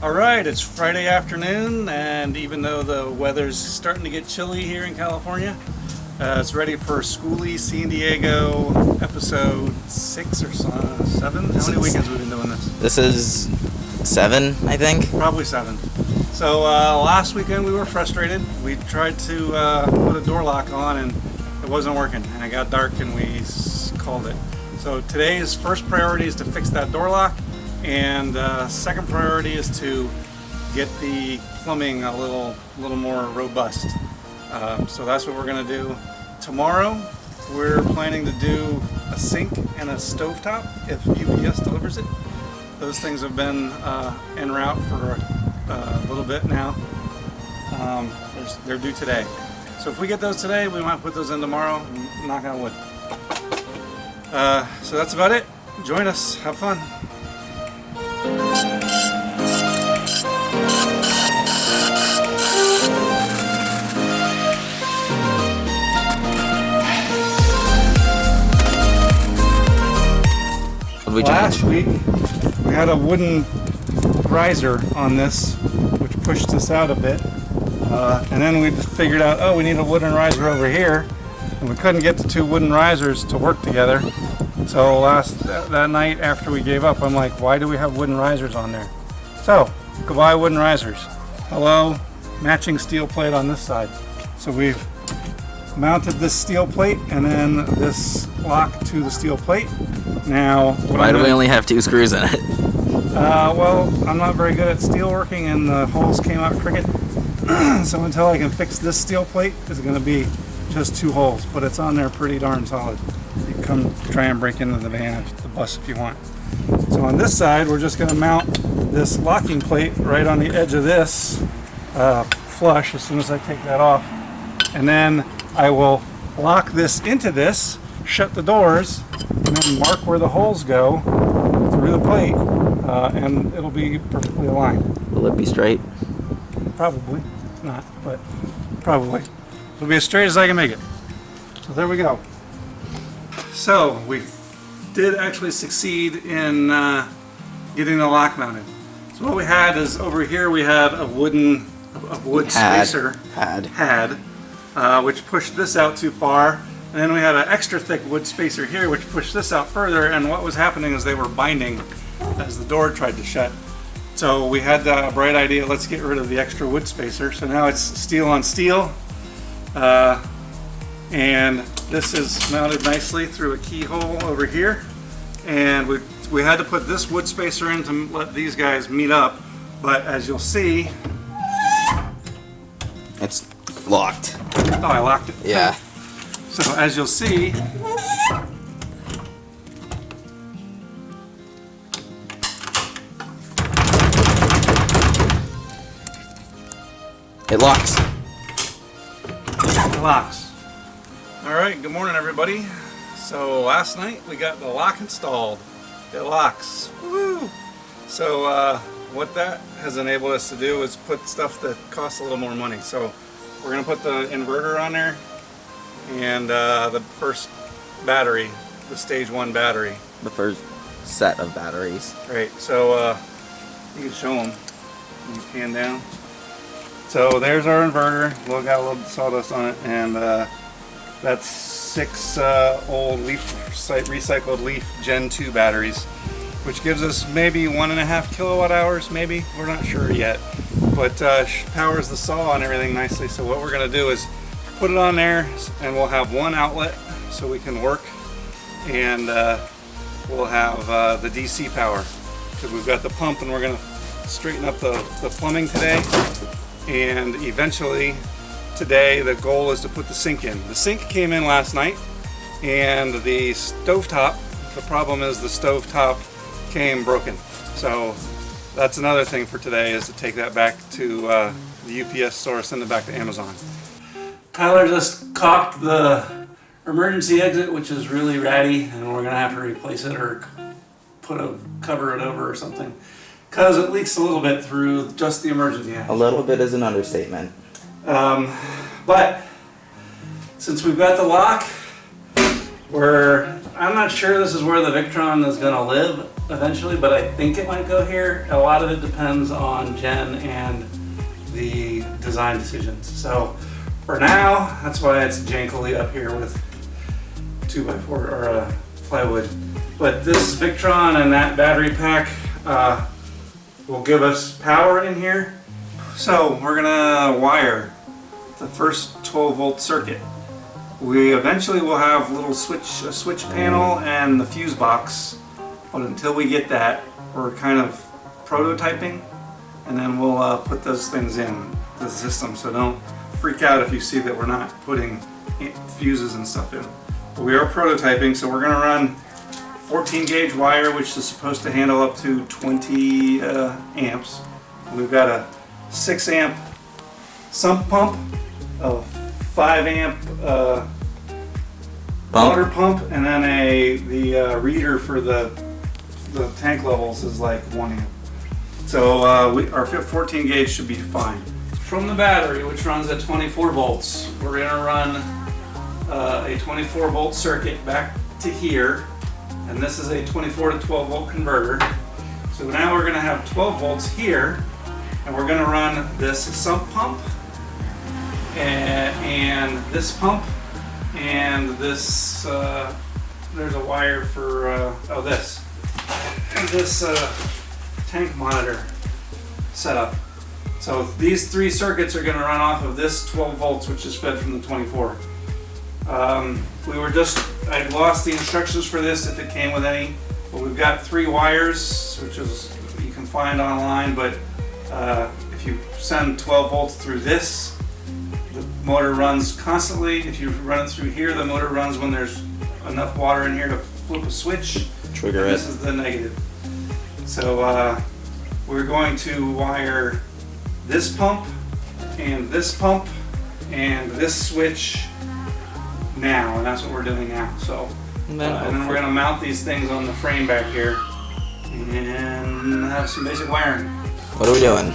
Alright, it's Friday afternoon, and even though the weather's starting to get chilly here in California, it's ready for Skoolie San Diego episode 6 or 7. How many weekends have we been doing this? This is 7, I think. Probably 7. So last weekend we were frustrated. We tried to put a door lock on and it wasn't working, and it got dark and we called it. So today's first priority is to fix that door lock. And second priority is to get the plumbing a little more robust. So that's what we're going to do. Tomorrow we're planning to do a sink and a stovetop if UPS delivers it. Those things have been en route for a little bit now. They're due today. So if we get those today, we might put those in tomorrow. Knock on wood. So that's about it. Join us. Have fun. Last week we had a wooden riser on this which pushed us out a bit, and then we just figured out, oh, we need a wooden riser over here, and we couldn't get the two wooden risers to work together. So that night after we gave up, I'm like, why do we have wooden risers on there? So goodbye wooden risers. Hello matching steel plate on this side. So we've mounted this steel plate and then this lock to the steel plate. Now, why do we only have 2 screws in it? Well, I'm not very good at steel working and the holes came out crooked. So until I can fix this steel plate, it's going to be just 2 holes, but it's on there pretty darn solid. You can come try and break into the van, the bus if you want. So on this side, we're just going to mount this locking plate right on the edge of this flush as soon as I take that off. And then I will lock this into this, shut the doors, and then mark where the holes go through the plate, and it'll be perfectly aligned. Will it be straight? Probably not, but probably. It'll be as straight as I can make it. So there we go. So we did actually succeed in getting the lock mounted. So what we had is over here we had a wood spacer which pushed this out too far. And then we had an extra thick wood spacer here which pushed this out further, and what was happening is they were binding as the door tried to shut. So we had the bright idea, let's get rid of the extra wood spacer. So now it's steel on steel, and this is mounted nicely through a keyhole over here. And we had to put this wood spacer in to let these guys meet up, but as you'll see, it's locked. Oh, I locked it. Yeah. So as you'll see, it locks. It locks. Alright, good morning everybody. So last night we got the lock installed. It locks. Woo! So what that has enabled us to do is put stuff that costs a little more money. So we're going to put the inverter on there, and the first battery, the stage 1 battery. The first set of batteries. Right, so you can show them. You pan down. So there's our inverter. We've got a little sawdust on it, and that's 6 old recycled Leaf Gen 2 batteries, which gives us maybe 1.5 kilowatt hours, maybe. We're not sure yet, but powers the saw and everything nicely. So what we're going to do is put it on there, and we'll have one outlet so we can work, and we'll have the DC power because we've got the pump, and we're going to straighten up the plumbing today, and eventually today the goal is to put the sink in. The sink came in last night, and the stovetop, the problem is the stovetop came broken. So that's another thing for today, is to take that back to the UPS store, send it back to Amazon. Tyler just caulked the emergency exit, which is really ratty, and we're gonna have to replace it or cover it over or something, because it leaks a little bit through just the emergency exit. A little bit is an understatement. But since we've got the lock, I'm not sure this is where the Victron is gonna live. eventually, but I think it might go here. A lot of it depends on Jen and the design decisions. So for now, that's why it's jankily up here with 2x4 or plywood. But this Victron and that battery pack will give us power in here. So we're gonna wire the first 12 volt circuit. We eventually will have a switch panel and the fuse box, but until we get that, we're kind of prototyping, and then we'll put those things in the system. So don't freak out if you see that we're not putting fuses and stuff in. But we are prototyping, so we're gonna run 14 gauge wire, which is supposed to handle up to 20 amps. We've got a 6 amp sump pump, a 5 amp water pump, and then the reader for the tank levels is like 1 amp. So our 14 gauge should be fine. From the battery, which runs at 24 volts, we're gonna run a 24 volt circuit back to here, and this is a 24 to 12 volt converter. So now we're gonna have 12 volts here, and we're gonna run this sump pump and this pump and this, there's a wire for, this tank monitor setup. So these 3 circuits are gonna run off of this 12 volts, which is fed from the 24. I lost the instructions for this if it came with any, but we've got 3 wires, which is you can find online, but if you send 12 volts through this, the motor runs constantly. If you run it through here, the motor runs when there's enough water in here to flip a switch. Trigger it. This is the negative. So we're going to wire this pump and this switch now, and that's what we're doing now. So and then we're going to mount these things on the frame back here and have some basic wiring. What are we doing?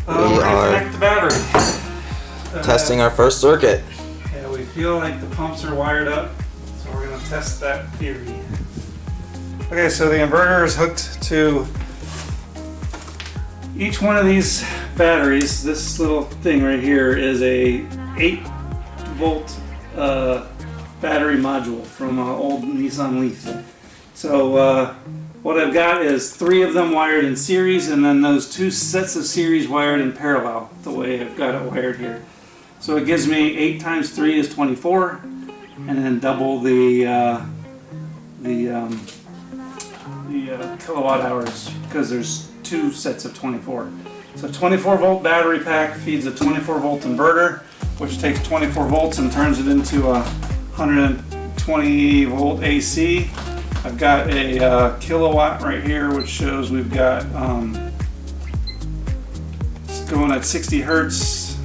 We're going to connect the battery. Testing our first circuit. Yeah, we feel like the pumps are wired up, so we're going to test that theory. Okay, so the inverter is hooked to each one of these batteries. This little thing right here is a 8 volt battery module from an old Nissan Leaf. So what I've got is 3 of them wired in series, and then those 2 sets of series wired in parallel, the way I've got it wired here. So it gives me 8 times 3 is 24, and then double the kilowatt hours, because there's 2 sets of 24. So 24 volt battery pack feeds a 24 volt inverter, which takes 24 volts and turns it into a 120 volt AC. I've got a kilowatt right here, which shows we've got it's going at 60 hertz.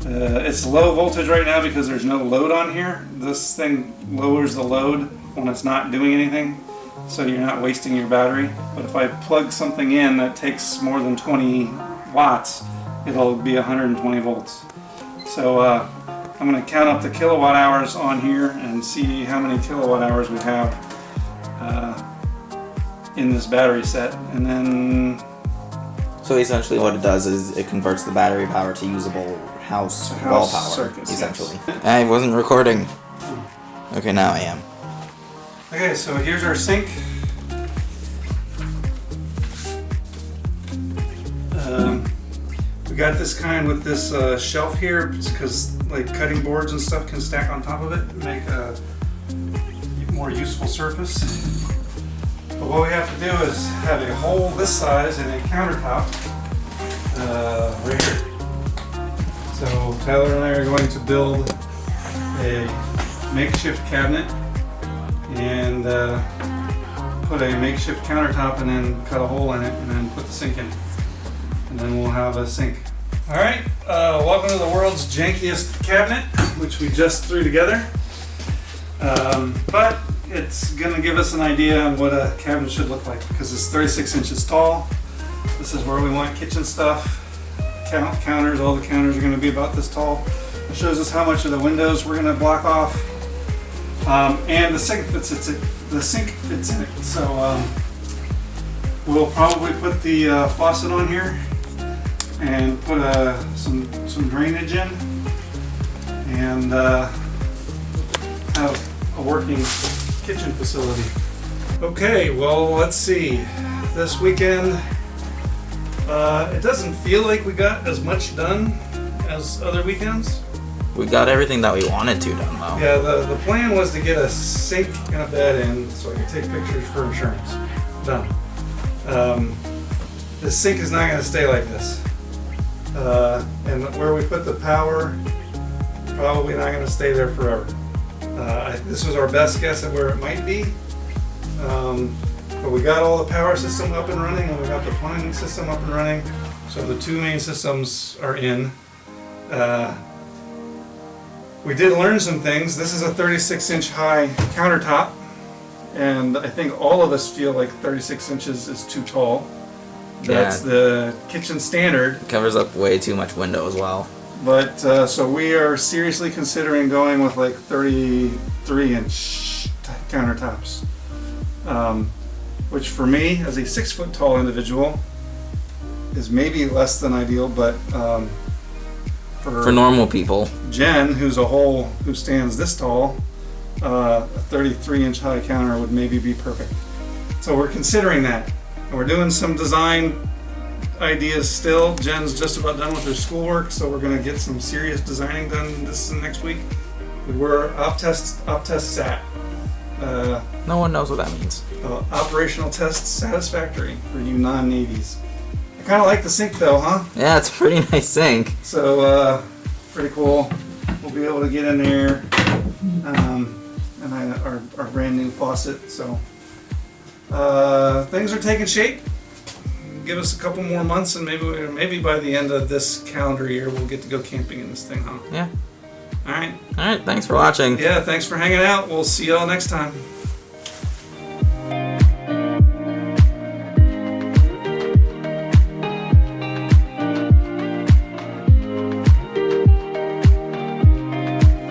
It's low voltage right now because there's no load on here. This thing lowers the load when it's not doing anything, so you're not wasting your battery. But if I plug something in that takes more than 20 watts, it'll be 120 volts. So I'm going to count up the kilowatt hours on here and see how many kilowatt hours we have in this battery set, and then. So essentially what it does is it converts the battery power to usable house wall power, circuits, essentially. Yes. I wasn't recording. Okay, now I am. Okay, so here's our sink. We got this kind with this shelf here because like cutting boards and stuff can stack on top of it and make a more useful surface. But what we have to do is have a hole this size in a countertop right here. So Tyler and I are going to build a makeshift cabinet and put a makeshift countertop and then cut a hole in it and then put the sink in. And then we'll have a sink. Alright, welcome to the world's jankiest cabinet, which we just threw together. But it's going to give us an idea of what a cabinet should look like, because it's 36 inches tall. This is where we want kitchen stuff. Counters, all the counters are going to be about this tall. It shows us how much of the windows we're going to block off. And the sink fits in it. So we'll probably put the faucet on here and put some drainage in, and have a working kitchen facility. Okay, well, let's see. This weekend, it doesn't feel like we got as much done as other weekends. We got everything that we wanted to done, though. Yeah, the plan was to get a sink and a bed in so I could take pictures for insurance. Done. The sink is not going to stay like this. And where we put the power, probably not going to stay there forever. This was our best guess at where it might be. But we got all the power system up and running, and we got the plumbing system up and running. So the two main systems are in. We did learn some things. This is a 36-inch high countertop, and I think all of us feel like 36 inches is too tall. That's the kitchen standard. It covers up way too much window as well. But so we are seriously considering going with like 33-inch countertops, which for me, as a 6-foot tall individual, is maybe less than ideal, but for normal people, Jen, who stands this tall, a 33-inch high counter would maybe be perfect. So we're considering that. And we're doing some design ideas still. Jen's just about done with her schoolwork, so we're going to get some serious designing done this and next week. We're op test sat. No one knows what that means. Operational test satisfactory for you non-navies. I kind of like the sink though, huh? Yeah, it's a pretty nice sink. So, pretty cool. We'll be able to get in there, and our brand new faucet. So, things are taking shape. Give us a couple more months, and maybe by the end of this calendar year, we'll get to go camping in this thing, huh? Yeah. All right. All right. Thanks for watching. Yeah. Thanks for hanging out. We'll see y'all next time.